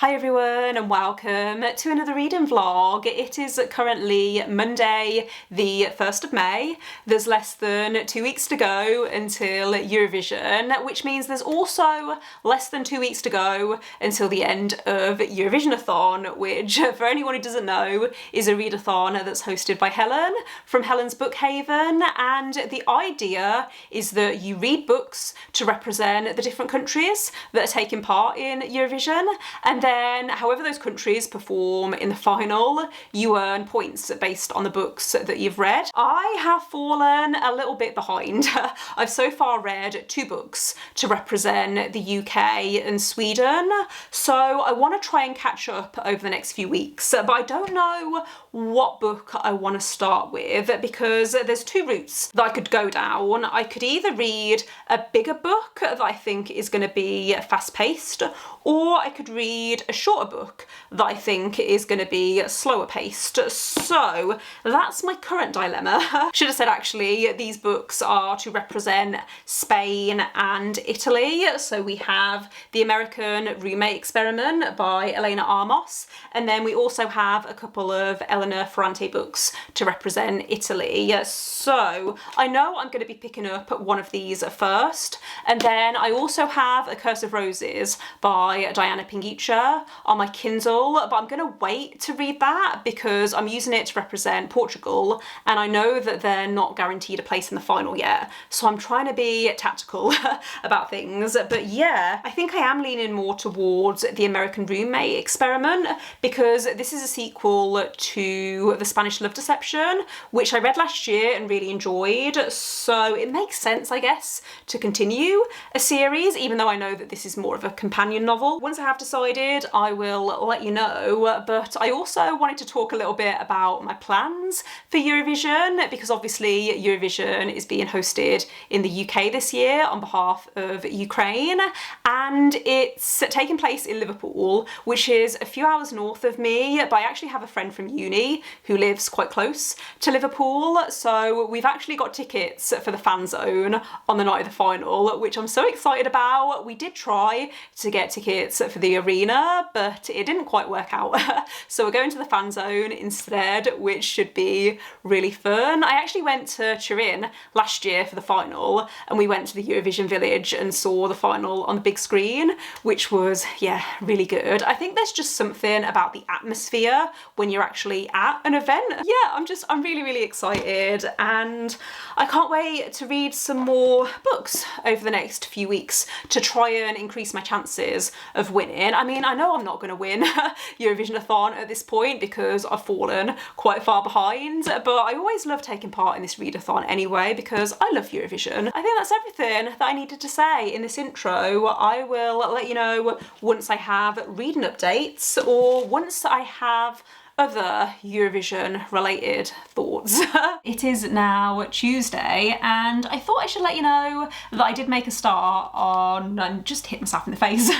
Hi everyone and welcome to another reading vlog. It is currently Monday the 1st of May. There's less than 2 weeks to go until Eurovision, which means there's also less than 2 weeks to go until the end of Eurovisionathon, which for anyone who doesn't know is a readathon that's hosted by Helen from Helen's Book Haven, and the idea is that you read books to represent the different countries that are taking part in Eurovision, and then however those countries perform in the final, you earn points based on the books that you've read. I have fallen a little bit behind. I've so far read 2 books to represent the UK and Sweden, so I want to try and catch up over the next few weeks, but I don't know what book I want to start with because there's 2 routes that I could go down. I could either read a bigger book that I think is going to be fast-paced, or I could read a shorter book that I think is going to be slower paced. So that's my current dilemma. Should have said actually these books are to represent Spain and Italy. So we have the American Roommate Experiment by Elena Armas, and then we also have a couple of Elena Ferrante books to represent Italy. So I know I'm going to be picking up one of these first, and then I also have A Curse of Roses by Diana Pinguicha on my Kindle, but I'm going to wait to read that because I'm using it to represent Portugal, and I know that they're not guaranteed a place in the final yet, so I'm trying to be tactical about things. But yeah, I think I am leaning more towards the American Roommate Experiment because this is a sequel to The Spanish Love Deception, which I read last year and really enjoyed, so it makes sense, I guess, to continue a series, even though I know that this is more of a companion novel. Once I have decided, I will let you know, but I also wanted to talk a little bit about my plans for Eurovision because obviously Eurovision is being hosted in the UK this year on behalf of Ukraine, and it's taking place in Liverpool, which is a few hours north of me, but I actually have a friend from uni who lives quite close to Liverpool, so we've actually got tickets for the fan zone on the night of the final, which I'm so excited about. We did try to get tickets for the arena, but it didn't quite work out. So we're going to the fan zone instead, which should be really fun. I actually went to Turin last year for the final, and we went to the Eurovision Village and saw the final on the big screen, which was, yeah, really good. I think there's just something about the atmosphere when you're actually at an event. Yeah, I'm really excited, and I can't wait to read some more books over the next few weeks to try and increase my chances of winning. I mean, I know I'm not going to win Eurovisionathon at this point because I've fallen quite far behind, but I always love taking part in this readathon anyway because I love Eurovision. I think that's everything that I needed to say in this intro. I will let you know once I have reading updates or once I have other Eurovision related thoughts. It is now Tuesday, and I thought I should let you know that I did make a start on, and just hit myself in the face,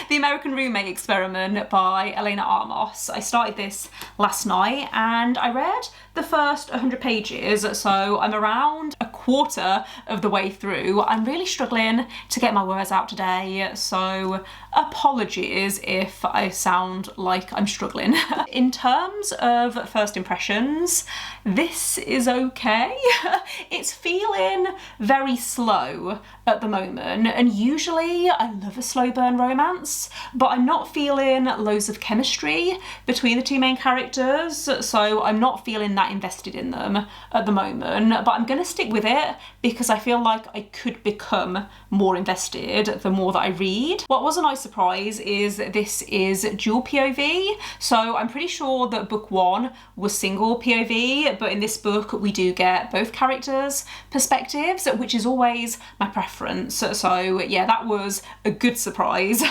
The American Roommate Experiment by Elena Armas. I started this last night and I read the first 100 pages, so I'm around a quarter of the way through. I'm really struggling to get my words out today, so apologies if I sound like I'm struggling. In terms of first impressions, this is okay. It's feeling very slow at the moment, and usually I love a slow burn romance, but I'm not feeling loads of chemistry between the 2 main characters, so I'm not feeling that invested in them at the moment, but I'm gonna stick with it because I feel like I could become more invested the more that I read. What was a nice surprise is this is dual POV, so I'm pretty sure that book 1 was single POV, but in this book we do get both characters' perspectives, which is always my preference. So yeah, that was a good surprise.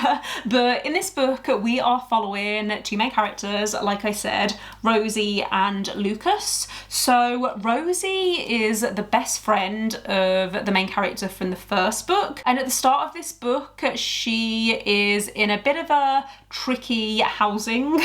But in this book we are following 2 main characters, like I said, Rosie and Lucas. So Rosie is the best friend of the main character from the first book, and at the start of this book she is in a bit of a tricky housing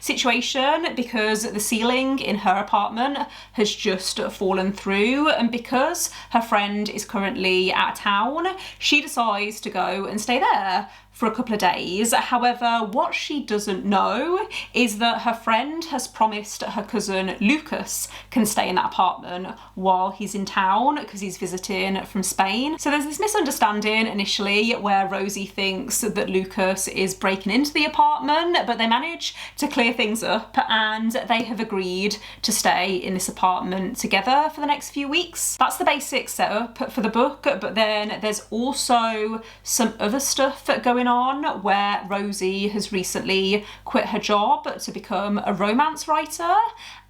situation because the ceiling in her apartment has just fallen through, and because her friend is currently out of town, she decides to go and stay there for a couple of days. However, what she doesn't know is that her friend has promised her cousin Lucas can stay in that apartment while he's in town because he's visiting from Spain. So there's this misunderstanding initially where Rosie thinks that Lucas is breaking into the apartment, but they manage to clear things up and they have agreed to stay in this apartment together for the next few weeks. That's the basic setup for the book, but then there's also some other stuff going on where Rosie has recently quit her job to become a romance writer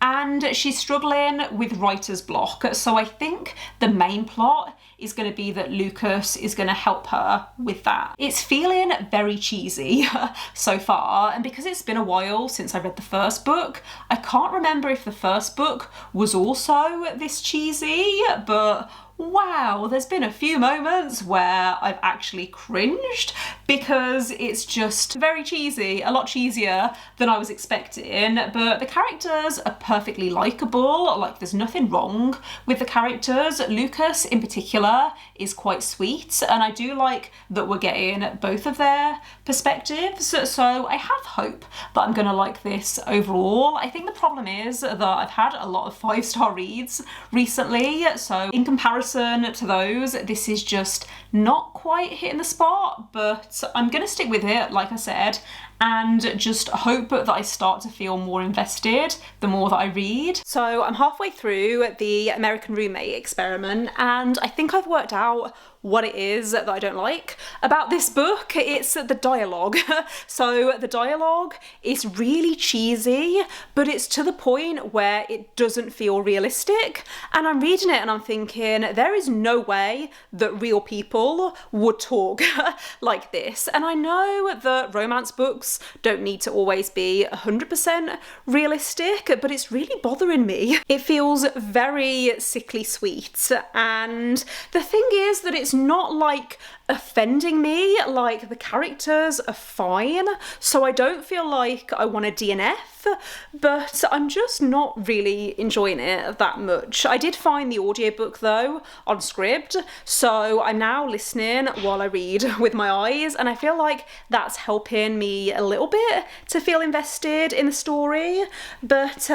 and she's struggling with writer's block. So I think the main plot is going to be that Lucas is going to help her with that. It's feeling very cheesy so far, and because it's been a while since I read the first book, I can't remember if the first book was also this cheesy, but wow, there's been a few moments where I've actually cringed because it's just very cheesy, a lot cheesier than I was expecting, but the characters are perfectly likeable, like there's nothing wrong with the characters. Lucas in particular is quite sweet and I do like that we're getting both of their perspectives, so I have hope that I'm gonna like this overall. I think the problem is that I've had a lot of 5-star reads recently, so in comparison to those, this is just not quite hitting the spot, but I'm gonna stick with it, like I said, and just hope that I start to feel more invested the more that I read. So I'm halfway through the American Roommate experiment and I think I've worked out what it is that I don't like about this book. It's the dialogue. So the dialogue is really cheesy, but it's to the point where it doesn't feel realistic. And I'm reading it and I'm thinking, there is no way that real people would talk like this. And I know that romance books don't need to always be 100% realistic, but it's really bothering me. It feels very sickly sweet. And the thing is that it's not like offending me, like the characters are fine, so I don't feel like I want a DNF, but I'm just not really enjoying it that much. I did find the audiobook though on Scribd, so I'm now listening while I read with my eyes, and I feel like that's helping me a little bit to feel invested in the story, but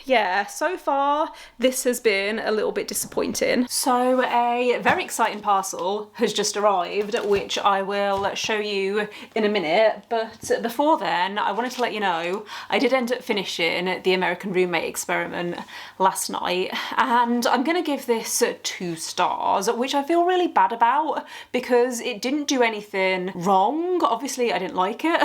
yeah, so far this has been a little bit disappointing. So a very exciting parcel has just arrived, which I will show you in a minute, but before then I wanted to let you know I did end up finishing the American Roommate experiment last night, and I'm gonna give this 2 stars, which I feel really bad about because it didn't do anything wrong. Obviously I didn't like it,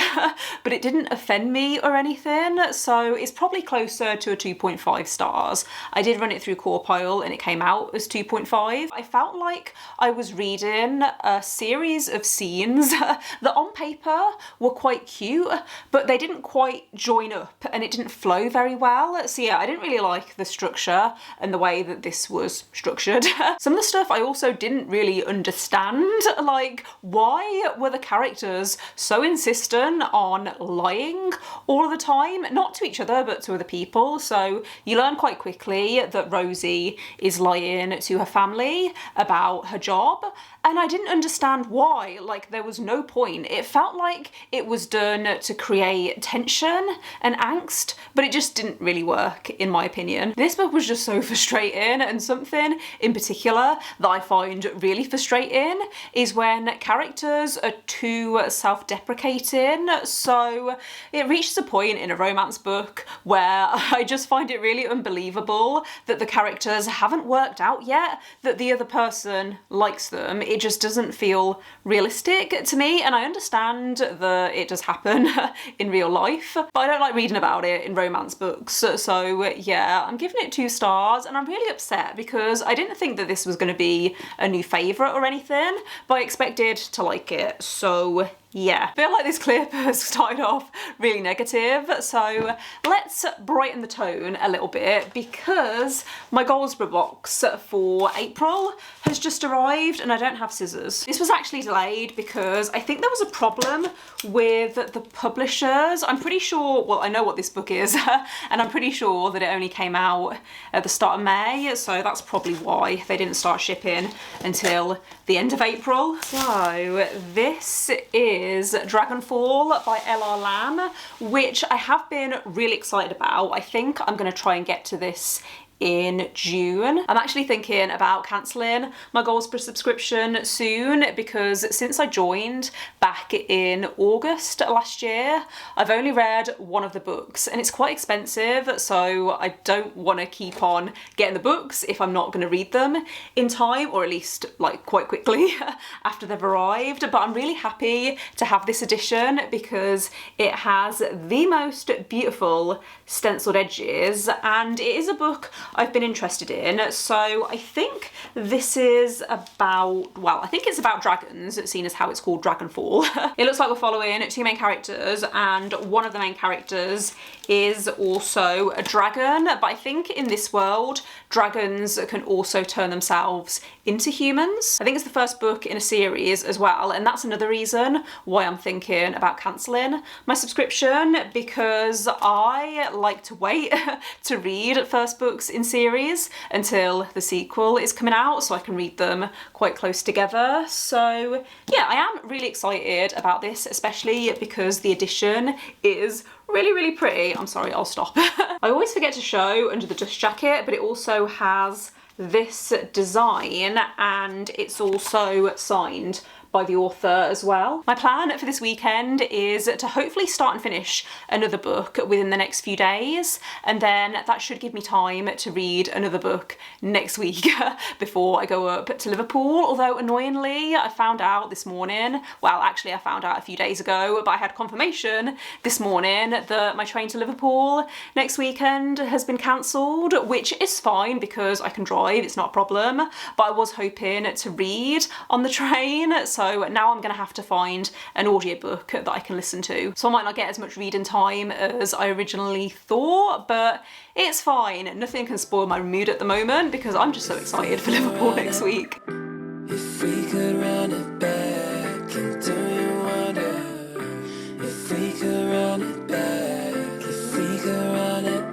but it didn't offend me or anything, so it's probably closer to a 2.5 stars. I did run it through Corpile and it came out as 2.5. I felt like I was reading a series of scenes that on paper were quite cute, but they didn't quite join up and it didn't flow very well. So yeah, I didn't really like the structure and the way that this was structured. Some of the stuff I also didn't really understand, like why were the characters so insistent on lying all of the time, not to each other but to other people. So you learn quite quickly that Rosie is lying to her family about her job, and I didn't understand why. Like, there was no point. It felt like it was done to create tension and angst, but it just didn't really work, in my opinion. This book was just so frustrating, and something in particular that I find really frustrating is when characters are too self-deprecating. So it reaches a point in a romance book where I just find it really unbelievable that the characters haven't worked out yet, that the other person likes them. It just doesn't feel realistic to me, and I understand that it does happen in real life, but I don't like reading about it in romance books. So yeah, I'm giving it 2 stars, and I'm really upset because I didn't think that this was going to be a new favourite or anything, but I expected to like it, so yeah. I feel like this clip has started off really negative, so let's brighten the tone a little bit because my Goldsboro box for April has just arrived and I don't have scissors. This was actually delayed because I think there was a problem with the publishers. I'm pretty sure, well, I know what this book is and I'm pretty sure that it only came out at the start of May, so that's probably why they didn't start shipping until the end of April. So this is is Dragonfall by L.R. Lamb, which I have been really excited about. I think I'm going to try and get to this in June. I'm actually thinking about cancelling my Goals per subscription soon, because since I joined back in August last year, I've only read one of the books and it's quite expensive, so I don't want to keep on getting the books if I'm not going to read them in time, or at least like quite quickly after they've arrived. But I'm really happy to have this edition because it has the most beautiful stenciled edges, and it is a book I've been interested in. So I think this is about, well, I think it's about dragons, seeing as how it's called Dragonfall. It looks like we're following two main characters, and one of the main characters is also a dragon, but I think in this world dragons can also turn themselves into humans. I think it's the first book in a series as well, and that's another reason why I'm thinking about cancelling my subscription, because I like to wait to read first books in series until the sequel is coming out so I can read them quite close together. So yeah, I am really excited about this, especially because the edition is really pretty. I'm sorry, I'll stop. I always forget to show under the dust jacket, but it also has this design and it's also signed by the author as well. My plan for this weekend is to hopefully start and finish another book within the next few days, and then that should give me time to read another book next week before I go up to Liverpool. Although annoyingly, I found out this morning, well actually I found out a few days ago, but I had confirmation this morning that my train to Liverpool next weekend has been cancelled, which is fine because I can drive, it's not a problem, but I was hoping to read on the train. So now I'm going to have to find an audiobook that I can listen to. So I might not get as much reading time as I originally thought, but it's fine. Nothing can spoil my mood at the moment because I'm just so excited for Liverpool next week. If we could run it back and do you wonder? If we could run it back, if we could run it,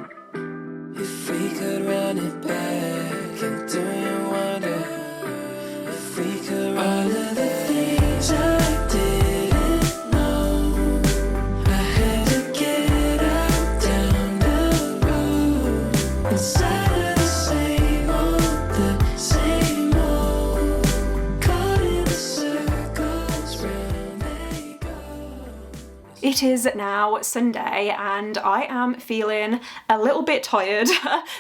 if we could run it back and do you wonder? If we could run it back. I didn't know I had to get out down the road inside of the same old caught in the circles round they go. It is now Sunday and I am feeling a little bit tired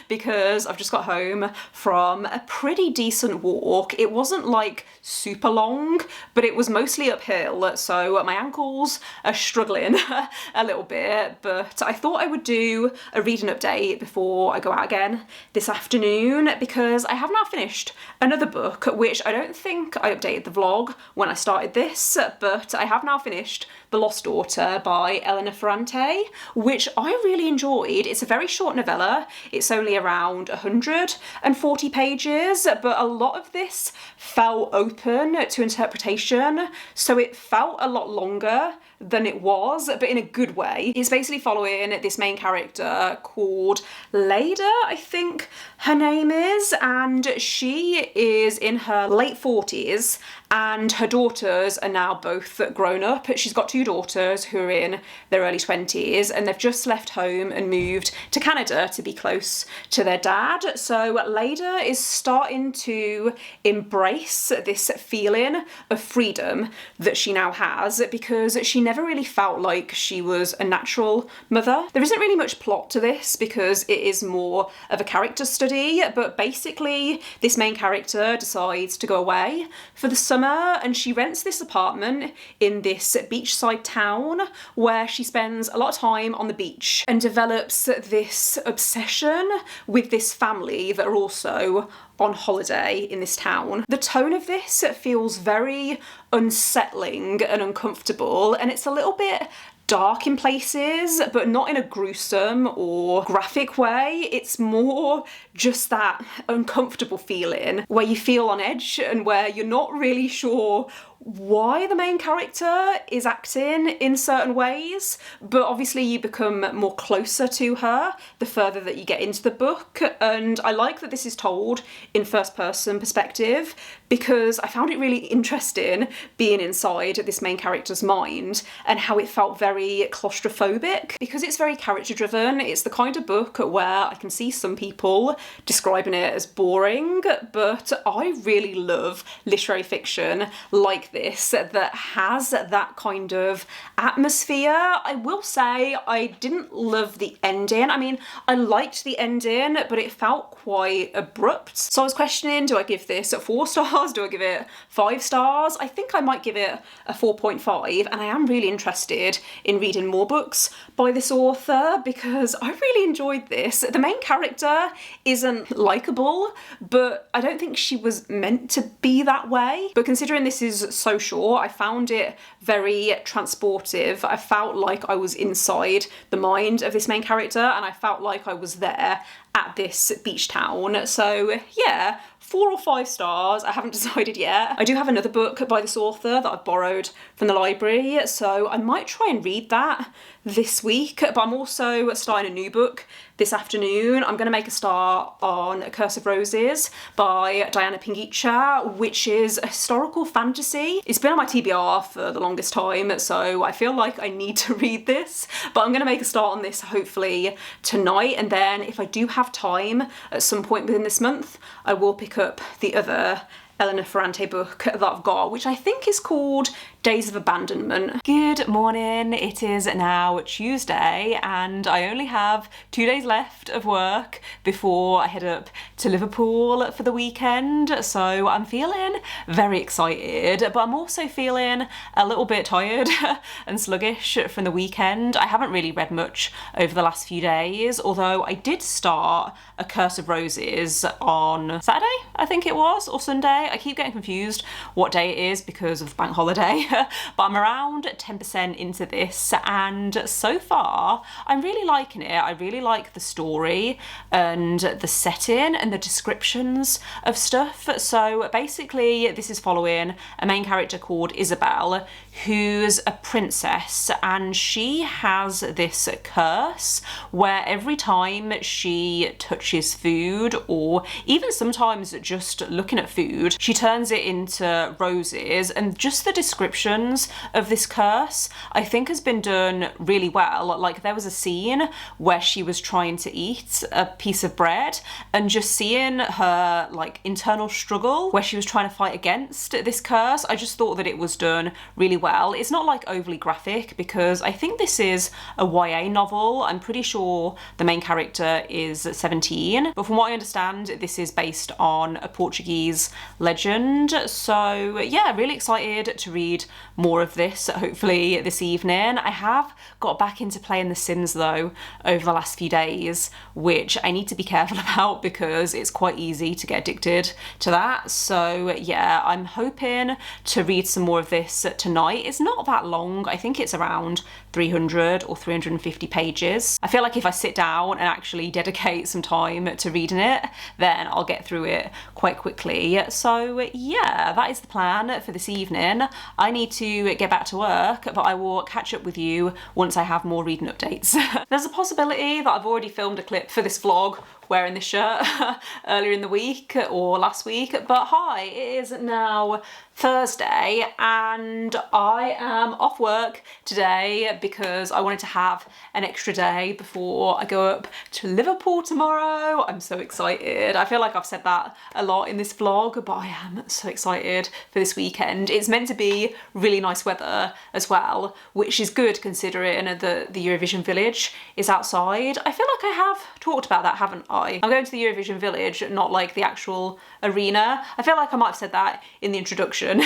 because I've just got home from a pretty decent walk. It wasn't like super long, but it was mostly uphill, so my ankles are struggling a little bit, but I thought I would do a reading update before I go out again this afternoon because I have now finished another book, which I don't think I updated the vlog when I started this, but I have now finished The Lost Daughter by Elena Ferrante, which I really enjoyed. It's a very short novella. It's only around 140 pages, but a lot of this felt open to interpretation, so it felt a lot longer than it was, but in a good way. It's basically following this main character called Leda, I think her name is, and she is in her late 40s and her daughters are now both grown up. She's got two daughters who are in their early 20s and they've just left home and moved to Canada to be close to their dad. So Leda is starting to embrace this feeling of freedom that she now has because she never really felt like she was a natural mother. There isn't really much plot to this because it is more of a character study, but basically this main character decides to go away for the summer and she rents this apartment in this beachside town where she spends a lot of time on the beach and develops this obsession with this family that are also on holiday in this town. The tone of this feels very unsettling and uncomfortable, and it's a little bit dark in places, but not in a gruesome or graphic way. It's more just that uncomfortable feeling where you feel on edge and where you're not really sure why the main character is acting in certain ways, but obviously you become more closer to her the further that you get into the book. And I like that this is told in first person perspective because I found it really interesting being inside this main character's mind and how it felt very claustrophobic because it's very character driven. It's the kind of book where I can see some people describing it as boring, but I really love literary fiction like this that has that kind of atmosphere. I will say I didn't love the ending. I mean, I liked the ending, but it felt quite abrupt. So I was questioning, do I give this 4 stars? Do I give it 5 stars? I think I might give it a 4.5, and I am really interested in reading more books by this author because I really enjoyed this. The main character isn't likeable, but I don't think she was meant to be that way. But considering this is so short, I found it very transportive. I felt like I was inside the mind of this main character and I felt like I was there at this beach town. So yeah, 4 or 5 stars, I haven't decided yet. I do have another book by this author that I've borrowed from the library, so I might try and read that this week, but I'm also starting a new book this afternoon. I'm going to make a start on A Curse of Roses by Diana Pinguicha, which is a historical fantasy. It's been on my TBR for the longest time, so I feel like I need to read this, but I'm going to make a start on this hopefully tonight, and then if I do have time at some point within this month, I will pick up the other Elena Ferrante book that I've got, which I think is called Days of Abandonment. Good morning, it is now Tuesday and I only have 2 days left of work before I head up to Liverpool for the weekend, so I'm feeling very excited, but I'm also feeling a little bit tired and sluggish from the weekend. I haven't really read much over the last few days, although I did start A Curse of Roses on Saturday, I think it was, or Sunday. I keep getting confused what day it is because of bank holiday, but I'm around 10% into this and so far I'm really liking it. I really like the story and the setting and the descriptions of stuff. So basically this is following a main character called Isabel, who's a princess, and she has this curse where every time she touches food or even sometimes just looking at food, she turns it into roses. And just the descriptions of this curse I think has been done really well. Like there was a scene where she was trying to eat a piece of bread and just seeing her like internal struggle where she was trying to fight against this curse, I just thought that it was done really well. It's not like overly graphic because I think this is a YA novel. I'm pretty sure the main character is 17, but from what I understand this is based on a Portuguese legend. So yeah, really excited to read more of this hopefully this evening. I have got back into playing The Sims though over the last few days, which I need to be careful about because it's quite easy to get addicted to that. So yeah, I'm hoping to read some more of this tonight. It's not that long. I think it's around 300 or 350 pages. I feel like if I sit down and actually dedicate some time to reading it, then I'll get through it quite quickly. So yeah, that is the plan for this evening. I need to get back to work, but I will catch up with you once I have more reading updates. There's a possibility that I've already filmed a clip for this vlog wearing this shirt earlier in the week or last week, but hi, it is now Thursday and I am off work today because I wanted to have an extra day before I go up to Liverpool tomorrow. I'm so excited. I feel like I've said that a lot in this vlog, but I am so excited for this weekend. It's meant to be really nice weather as well, which is good considering the Eurovision Village is outside. I feel like I have talked about that, haven't I? I'm going to the Eurovision Village, not like the actual arena. I feel like I might have said that in the introduction.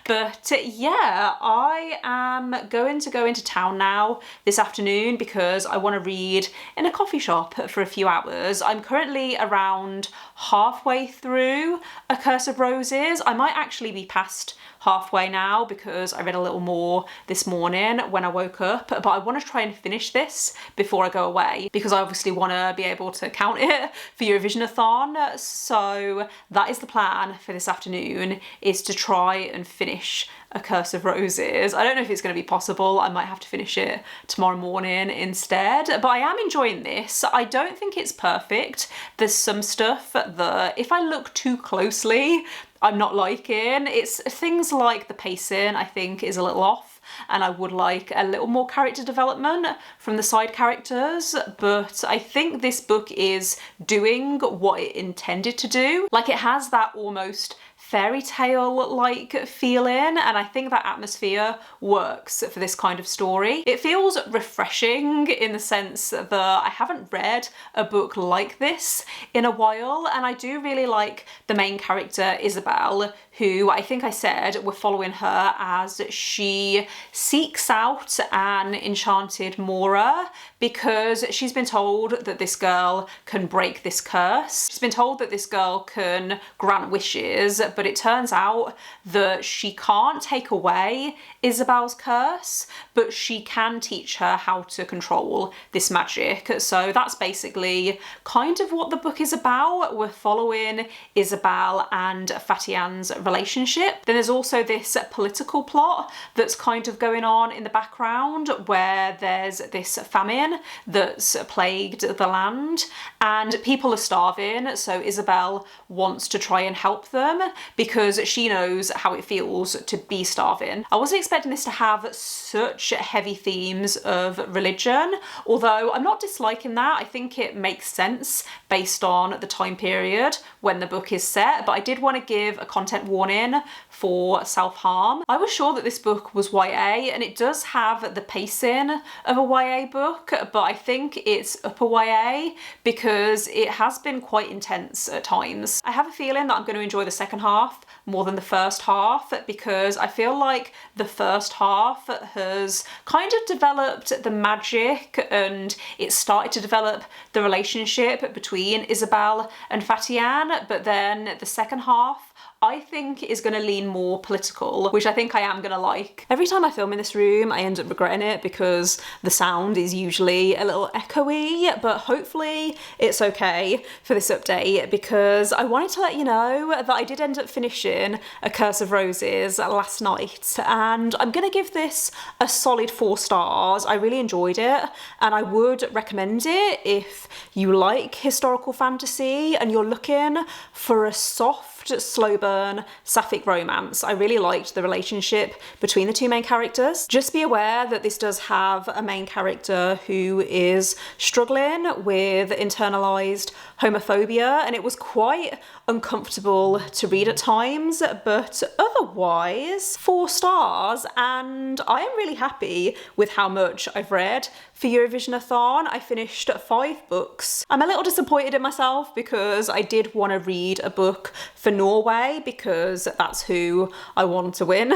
But yeah, I am going to go into town now this afternoon because I want to read in a coffee shop for a few hours. I'm currently around halfway through A Curse of Roses. I might actually be past halfway now because I read a little more this morning when I woke up, but I want to try and finish this before I go away because I obviously want to be able to count it for Eurovisionathon. So that is the plan for this afternoon, is to try and finish A Curse of Roses. I don't know if it's going to be possible. I might have to finish it tomorrow morning instead, but I am enjoying this. I don't think it's perfect. There's some stuff that if I look too closely, I'm not liking. It's things like the pacing, I think, is a little off, and I would like a little more character development from the side characters, but I think this book is doing what it intended to do. Like, it has that almost fairy tale like feeling, and I think that atmosphere works for this kind of story. It feels refreshing in the sense that I haven't read a book like this in a while, and I do really like the main character Isabel, who I think I said we're following her as she seeks out an enchanted Mora because she's been told that this girl can break this curse. She's been told that this girl can grant wishes, but it turns out that she can't take away Isabel's curse, but she can teach her how to control this magic. So that's basically kind of what the book is about. We're following Isabel and Fatian's relationship. Then there's also this political plot that's kind of going on in the background where there's this famine that's plagued the land and people are starving, so Isabel wants to try and help them because she knows how it feels to be starving. I wasn't expecting this to have such heavy themes of religion, although I'm not disliking that. I think it makes sense based on the time period when the book is set, but I did want to give a content warning for self-harm. I was sure that this book was YA, and it does have the pacing of a YA book, but I think it's upper YA because it has been quite intense at times. I have a feeling that I'm going to enjoy the second half more than the first half because I feel like the first half has kind of developed the magic and it started to develop the relationship between Isabel and Fatian, but then the second half I think is going to lean more political, which I think I am going to like. Every time I film in this room, I end up regretting it because the sound is usually a little echoey, but hopefully it's okay for this update because I wanted to let you know that I did end up finishing A Curse of Roses last night, and I'm going to give this a solid 4 stars. I really enjoyed it, and I would recommend it if you like historical fantasy and you're looking for a soft, slow burn sapphic romance. I really liked the relationship between the two main characters. Just be aware that this does have a main character who is struggling with internalized homophobia, and it was quite uncomfortable to read at times, but otherwise 4 stars, and I am really happy with how much I've read for Eurovisionathon. I finished 5 books. I'm a little disappointed in myself because I did want to read a book for Norway because that's who I want to win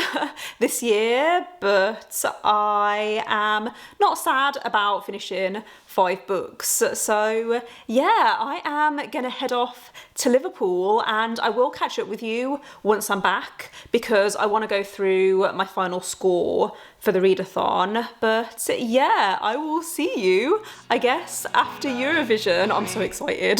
this year, but I am not sad about finishing 5 books. So yeah, I am gonna head off to Liverpool and I will catch up with you once I'm back because I want to go through my final score for the readathon. But yeah, I will see you, I guess, after Eurovision. I'm so excited.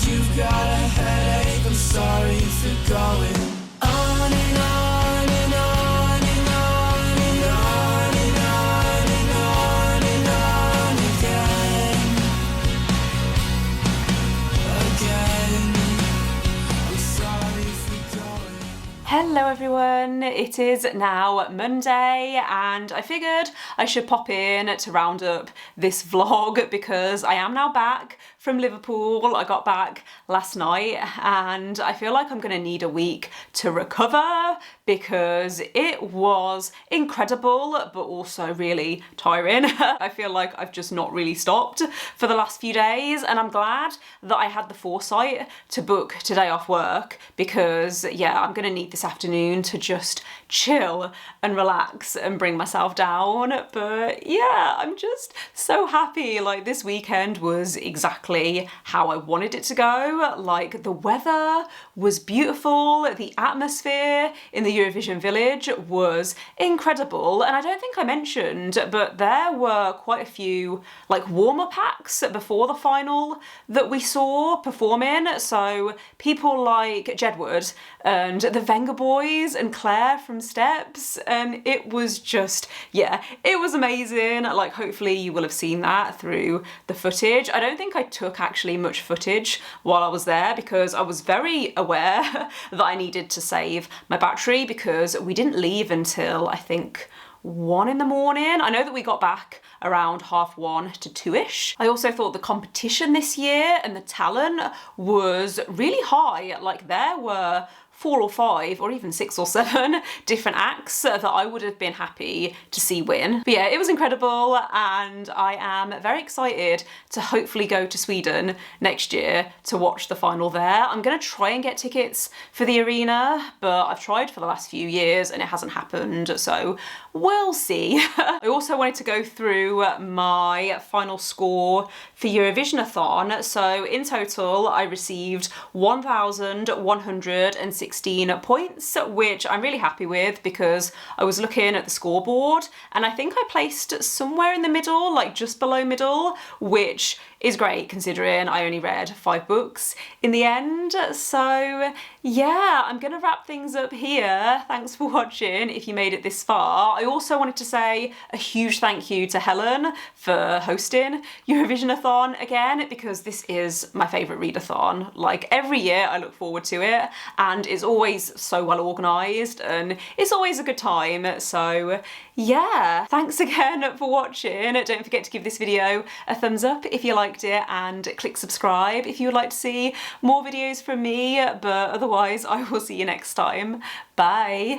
You've got a headache, I'm sorry for going on and on and on and on and on and on and on and on again. I'm sorry for going. Hello everyone, it is now Monday and I figured I should pop in to round up this vlog because I am now back from Liverpool. I got back last night and I feel like I'm gonna need a week to recover because it was incredible, but also really tiring. I feel like I've just not really stopped for the last few days, and I'm glad that I had the foresight to book today off work because, yeah, I'm gonna need this afternoon to just chill and relax and bring myself down. But yeah, I'm just so happy. Like, this weekend was exactly how I wanted it to go. Like, the weather was beautiful, the atmosphere in the Eurovision Village was incredible, and I don't think I mentioned, but there were quite a few like warm-up acts before the final that we saw performing. So people like Jedward and the Venga Boys and Claire from Steps, and it was just, yeah, it was amazing. Like, hopefully you will have seen that through the footage. I don't think I took actually much footage while I was there because I was very aware that I needed to save my battery because we didn't leave until I think 1 in the morning. I know that we got back around 1:30 to 2ish. I also thought the competition this year and the talent was really high. Like, there were 4 or 5 or even 6 or 7 different acts that I would have been happy to see win. But yeah, it was incredible, and I am very excited to hopefully go to Sweden next year to watch the final there. I'm gonna try and get tickets for the arena, but I've tried for the last few years and it hasn't happened, so we'll see. I also wanted to go through my final score for Eurovisionathon. So in total, I received 1,116 points, which I'm really happy with because I was looking at the scoreboard and I think I placed somewhere in the middle, like just below middle, which is great considering I only read 5 books in the end. So yeah, I'm gonna wrap things up here. Thanks for watching if you made it this far. I also wanted to say a huge thank you to Helen for hosting Eurovisionathon again, because this is my favourite readathon. Like, every year I look forward to it and it's always so well organised and it's always a good time. So yeah, thanks again for watching. Don't forget to give this video a thumbs up if you liked it and click subscribe if you would like to see more videos from me, but otherwise I will see you next time. Bye!